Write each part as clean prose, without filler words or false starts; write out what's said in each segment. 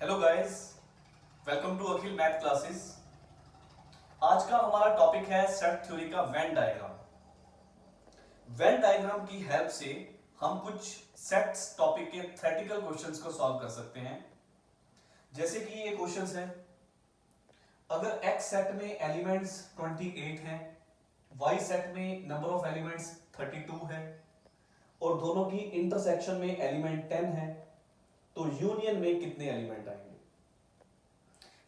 Hello guys, welcome to Akhil math classes. आज का हमारा टॉपिक है सेट थ्योरी का वेन डायग्राम। वेन डायग्राम की हेल्प से हम कुछ सेट्स टॉपिक के थ्योरेटिकल क्वेश्चंस को सॉल्व कर सकते हैं। जैसे कि ये क्वेश्चंस है, अगर x सेट में एलिमेंट्स 28 हैं, y सेट में नंबर ऑफ एलिमेंट्स 32 है और दोनों की इंटरसेक्शन में एलिमेंट 10 है, तो यूनियन में कितने एलिमेंट आएंगे।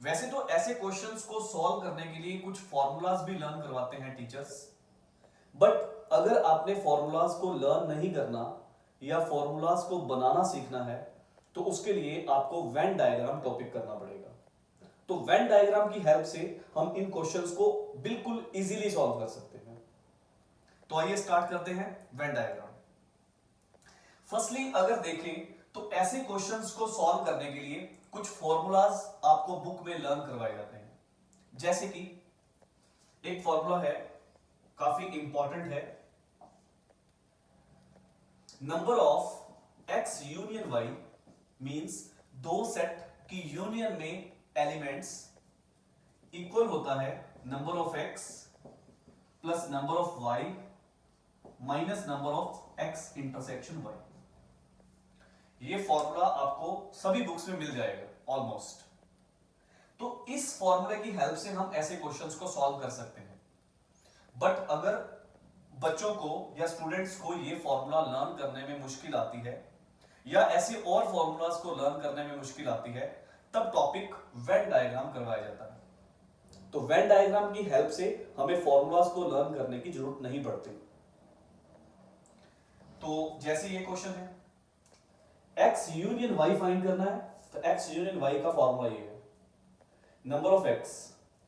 वैसे तो ऐसे क्वेश्चंस को सॉल्व करने के लिए कुछ फॉर्मूलाज भी लर्न करवाते हैं टीचर्स, बट अगर आपने फॉर्मूलाज को लर्न नहीं करना या फॉर्मूलाज को बनाना सीखना है तो उसके लिए आपको वेन डायग्राम टॉपिक करना पड़ेगा। तो वेन डायग्राम की हेल्प से हम इन क्वेश्चंस को बिल्कुल इजीली सॉल्व कर सकते हैं। तो आइए स्टार्ट करते हैं वेन डायग्राम। फर्स्टली अगर देखें तो ऐसे क्वेश्चंस को सॉल्व करने के लिए कुछ फॉर्मूलाज आपको बुक में लर्न करवाए जाते हैं। जैसे कि एक फॉर्मूला है, काफी इंपॉर्टेंट है, number of X union Y means दो सेट की यूनियन में एलिमेंट्स इक्वल होता है number of X plus number of Y minus number of X intersection Y. ये फॉर्मूला आपको सभी बुक्स में मिल जाएगा ऑलमोस्ट। तो इस फॉर्मूले की हेल्प से हम ऐसे क्वेश्चंस को सॉल्व कर सकते हैं। बट अगर बच्चों को या स्टूडेंट्स को ये फॉर्मूला लर्न करने में मुश्किल आती है या ऐसे और फॉर्मूलाज को लर्न करने में मुश्किल आती है, तब टॉपिक वेन डायग्राम करवाया जाता है। तो वेन डायग्राम की हेल्प से हमें फॉर्मूलाज को लर्न करने की जरूरत नहीं पड़ती। तो जैसे ये क्वेश्चन है, x यूनियन y फाइंड करना है, तो x यूनियन y का फॉर्मूला ये है, नंबर ऑफ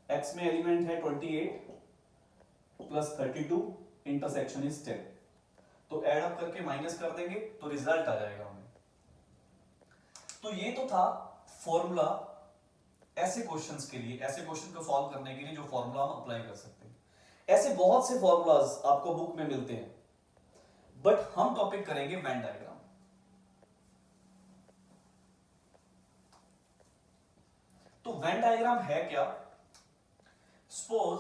x में एलिमेंट है 28 प्लस 32 इंटरसेक्शन इज 10, तो ऐड अप करके माइनस कर देंगे तो रिजल्ट आ जाएगा हमें। तो ये तो था फॉर्मूला ऐसे क्वेश्चंस के लिए, ऐसे क्वेश्चन को सॉल्व करने के लिए जो फॉर्मूला हम अप्लाई कर सकते हैं। ऐसे बहुत से फॉर्मूलाज आपको बुक में मिलते हैं, बट हम टॉपिक करेंगे वेन डायग्राम। तो वेन डायग्राम है क्या? सपोज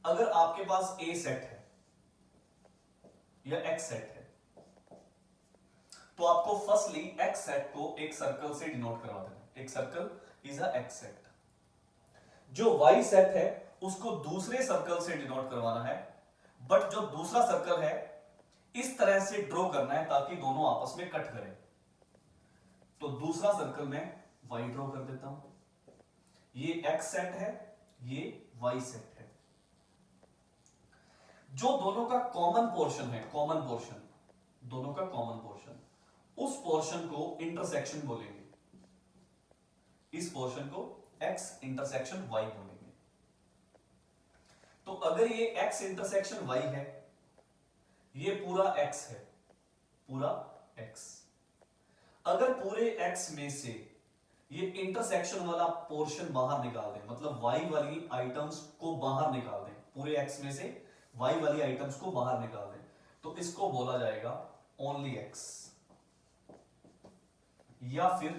अगर आपके पास ए सेट है या एक्स सेट है, तो आपको फर्स्टली एक्स सेट को एक सर्कल से डिनोट करवा देना। एक circle is a x set. जो वाई सेट है उसको दूसरे सर्कल से डिनोट करवाना है, बट जो दूसरा सर्कल है इस तरह से ड्रॉ करना है ताकि दोनों आपस में कट करें। तो दूसरा सर्कल में वाई ड्रॉ कर देता हूं। ये x सेट है, ये y सेट है। जो दोनों का कॉमन पोर्शन है, कॉमन पोर्शन, दोनों का कॉमन पोर्शन, उस पोर्शन को इंटरसेक्शन बोलेंगे। इस पोर्शन को x इंटरसेक्शन y बोलेंगे। तो अगर ये x इंटरसेक्शन y है, ये पूरा x है, पूरा x। अगर पूरे x में से ये इंटरसेक्शन वाला पोर्शन बाहर निकाल दें, मतलब y वाली आइटम्स को बाहर निकाल दें, पूरे x में से y वाली आइटम्स को बाहर निकाल दें, तो इसको बोला जाएगा ओनली x, या फिर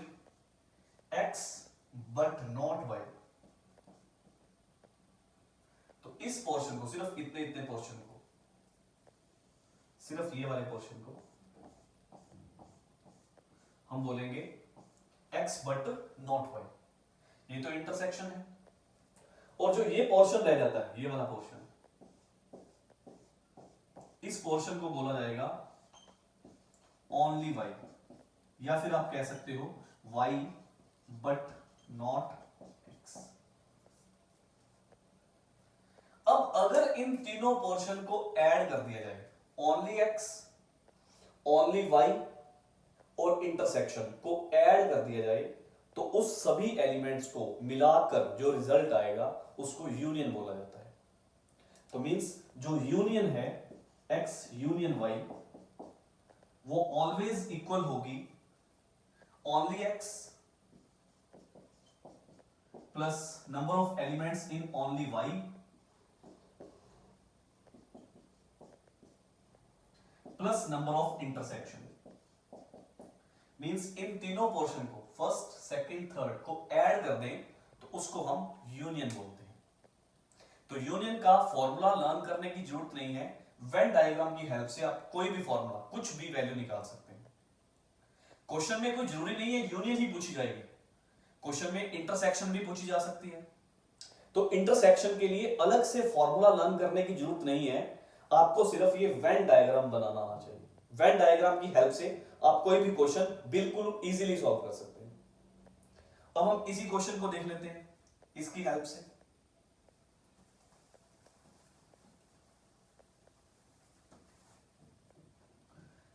x बट नॉट y। तो इस पोर्शन को, सिर्फ इतने इतने पोर्शन को, सिर्फ ये वाले पोर्शन को हम बोलेंगे x बट नॉट y। ये तो इंटरसेक्शन है। और जो ये पोर्शन रह जाता है, ये वाला पोर्शन, इस पोर्शन को बोला जाएगा ओनली y, या फिर आप कह सकते हो y बट नॉट x। अब अगर इन तीनों पोर्शन को ऐड कर दिया जाए, ओनली x, ओनली y और इंटरसेक्शन को ऐड कर दिया जाए, तो उस सभी एलिमेंट्स को मिलाकर जो रिजल्ट आएगा उसको यूनियन बोला जाता है। तो मींस जो यूनियन है x यूनियन y, वो ऑलवेज इक्वल होगी only x plus number of elements in only y plus number of intersection. Means इन तीनों पोर्शन को, फर्स्ट सेकंड थर्ड को ऐड कर दें तो उसको हम यूनियन बोलते हैं। तो यूनियन का फॉर्मूला लर्न करने की जरूरत नहीं है, वेन डायग्राम की हेल्प से आप कोई भी फॉर्मूला, कुछ भी वैल्यू निकाल सकते हैं। क्वेश्चन में कोई जरूरी नहीं है यूनियन ही पूछी जाएगी, क्वेश्चन में इंटरसेक्शन भी पूछी जा सकती है। तो इंटरसेक्शन के लिए अलग से फॉर्मूला लर्न करने की जरूरत नहीं है, आपको सिर्फ ये वेन डायग्राम बनाना आना चाहिए। वेन डायग्राम की हेल्प से आप कोई भी क्वेश्चन बिल्कुल इजीली सॉल्व कर सकते हैं। अब हम इसी क्वेश्चन को देख लेते हैं इसकी हेल्प से।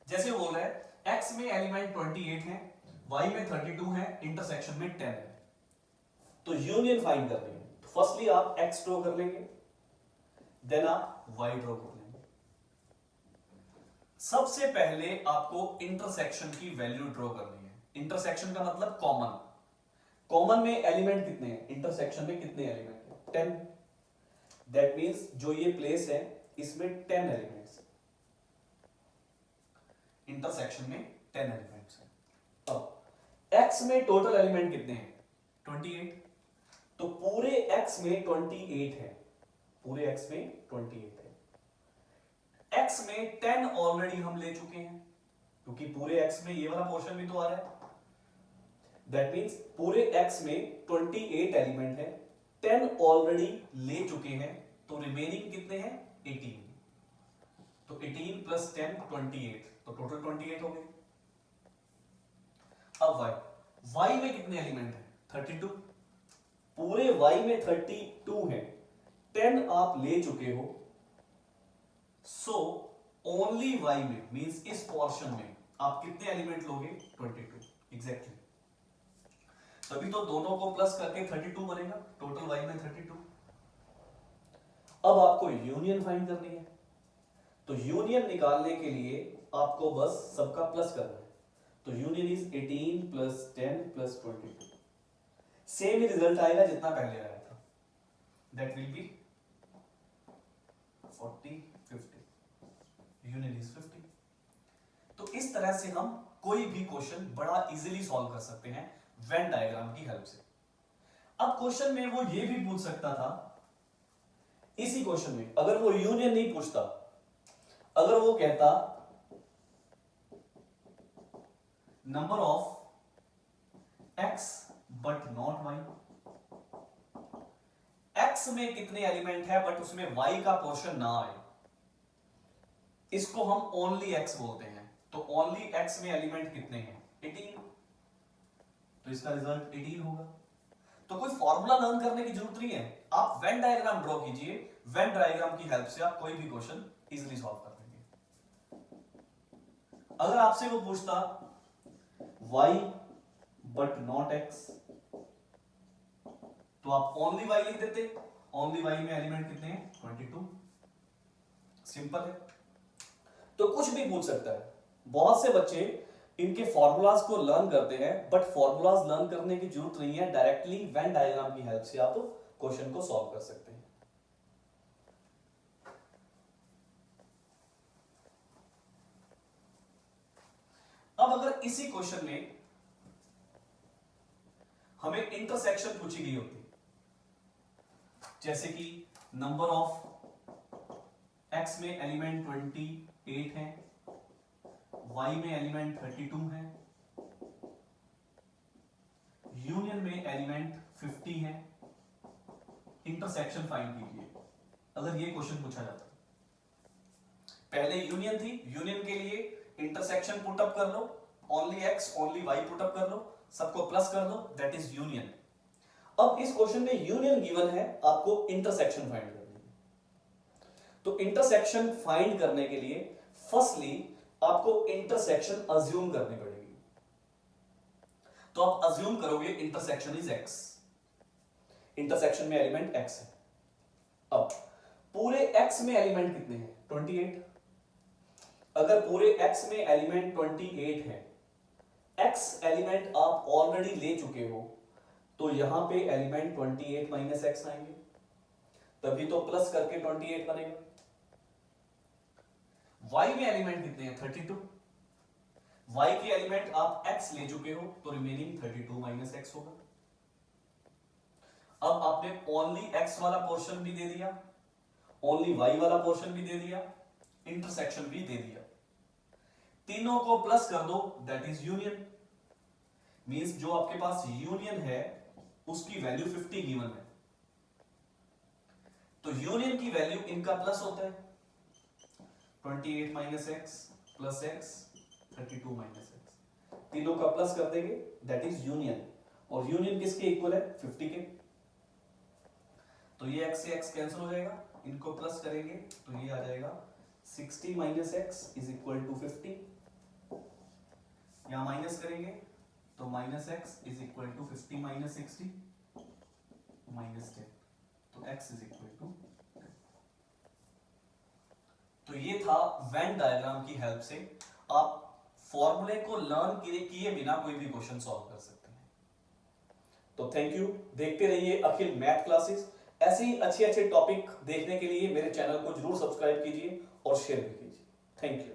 जैसे बोल रहा है x में एलिमेंट 28 है, y में 32 है, इंटरसेक्शन में 10 है। तो यूनियन फाइंड करनी है। तो फर्स्टली आप x ड्रॉ कर लेंगे, देन आप y ड्रॉ कर लेंगे। सबसे पहले आपको इंटरसेक्शन की वैल्यू ड्रॉ करनी है। इंटरसेक्शन का मतलब कॉमन। कॉमन में एलिमेंट कितने हैं, इंटरसेक्शन में कितने एलिमेंट हैं, 10। दैट मींस जो ये प्लेस है इसमें 10 एलिमेंट्स, इंटरसेक्शन में 10 एलिमेंट्स हैं। अब x में टोटल एलिमेंट कितने हैं, 28। तो पूरे x में 28 है, पूरे x में 28 है। x में 10 ऑलरेडी हम ले चुके हैं, क्योंकि पूरे x में ये वाला पोर्शन भी तो आ रहा है। दैट मींस पूरे x में 28 एलिमेंट है, 10 ऑलरेडी ले चुके हैं, तो रिमेनिंग कितने हैं, 18। तो 18 प्लस 10 28, तो टोटल 28 हो गए। अब y में कितने एलिमेंट है, 32। पूरे y में 32 है, 10 आप ले चुके हो, सो ओनली y में मींस इस पोर्शन में आप कितने एलिमेंट लोगे, 22 एग्जैक्टली। तभी तो दोनों को प्लस करके 32 बनेगा, टोटल y में 32। अब आपको यूनियन फाइंड करनी है। तो यूनियन निकालने के लिए आपको बस सबका प्लस करना है। तो union is 18 plus 10 plus 22। Same he result आएगा जितना पहले आया था, that will be 40 50। Union is 50। तो इस तरह से हम कोई भी क्वेश्चन बड़ा इजीली सॉल्व कर सकते हैं वेन डायग्राम की हेल्प से। अब क्वेश्चन में वो ये भी पूछ सकता था, इसी क्वेश्चन में अगर वो यूनियन नहीं पूछता, अगर वो कहता number of x but not y, x में कितने एलिमेंट है बट उसमें y का पोर्शन ना आए, इसको हम ओनली x बोलते हैं। तो ओनली x में एलिमेंट कितने हैं, 18। तो इसका रिजल्ट 18 होगा। तो कोई फॉर्मूला लर्न करने की जरूरत नहीं है, आप वेन डायग्राम ड्रॉ कीजिए, वेन डायग्राम की हेल्प से आप कोई भी क्वेश्चन इजीली सॉल्व कर लेंगे। अगर आपसे वो पूछता y बट नॉट x, तो आप ओनली y लिख देते। ओनली y में एलिमेंट कितने हैं, 22। सिंपल है। तो कुछ भी पूछ सकता है। बहुत से बच्चे इनके फॉर्मूलाज को लर्न करते हैं, बट फॉर्मूलाज लर्न करने की जरूरत नहीं है, डायरेक्टली वेन डायग्राम की हेल्प से आप क्वेश्चन को सॉल्व कर सकते हैं। अब अगर इसी क्वेश्चन में हमें इंटरसेक्शन पूछी गई होती, जैसे कि नंबर ऑफ x में एलिमेंट 28 है, y में एलिमेंट 32 है, यूनियन में एलिमेंट 50 है, इंटरसेक्शन फाइंड कीजिए। अगर ये क्वेश्चन पूछा जाता, पहले यूनियन थी, यूनियन के लिए इंटरसेक्शन पुट अप कर लो, only x only y put up कर लो, सबको प्लस कर दो, दैट इज यूनियन। अब इस क्वेश्चन में यूनियन गिवन है, आपको इंटरसेक्शन फाइंड करनी है। तो इंटरसेक्शन फाइंड करने के लिए फर्स्टली आपको इंटरसेक्शन अज्यूम करनी पड़ेगी। तो आप अज्यूम करोगे इंटरसेक्शन इज x, इंटरसेक्शन में एलिमेंट x है। अब पूरे x में एलिमेंट कितने हैं, 28। अगर पूरे x में एलिमेंट 28 है, x एलिमेंट आप ऑलरेडी ले चुके हो, तो यहां पे एलिमेंट 28 माइनस x आएंगे, तभी तो प्लस करके 28 बनेगा। y में एलिमेंट कितने हैं, 32। y के एलिमेंट आप x ले चुके हो तो रिमेनिंग 32 माइनस एक्स होगा। अब आपने ओनली x वाला पोर्शन भी दे दिया, ओनली y वाला पोर्शन भी दे दिया, इंटरसेक्शन भी दे दिया, तीनों को प्लस कर दो, दैट इज यूनियन। मींस जो आपके पास यूनियन है उसकी वैल्यू 50 गिवन है, तो यूनियन की वैल्यू इनका प्लस होता है, 28 minus x plus x 32 minus x, तीनों का प्लस कर देंगे, दैट इज यूनियन। और यूनियन किसके इक्वल है? 50 के। तो ये x से x कैंसिल हो जाएगा, इनको प्लस करेंगे तो ये आ जाएगा 60 minus X is equal to 50, यहां माइनस करेंगे तो minus X is equal to 50 minus 60 minus 10, तो x इज इक्वल टू। तो ये था वेन डायग्राम की हेल्प से आप फॉर्मूले को लर्न किए बिना कोई भी क्वेश्चन सॉल्व कर सकते हैं। तो थैंक यू, देखते रहिए अखिल मैथ क्लासेस। ऐसे ही अच्छे अच्छे टॉपिक देखने के लिए मेरे चैनल को जरूर सब्सक्राइब कीजिए और शेयर भी कीजिए। Thank you.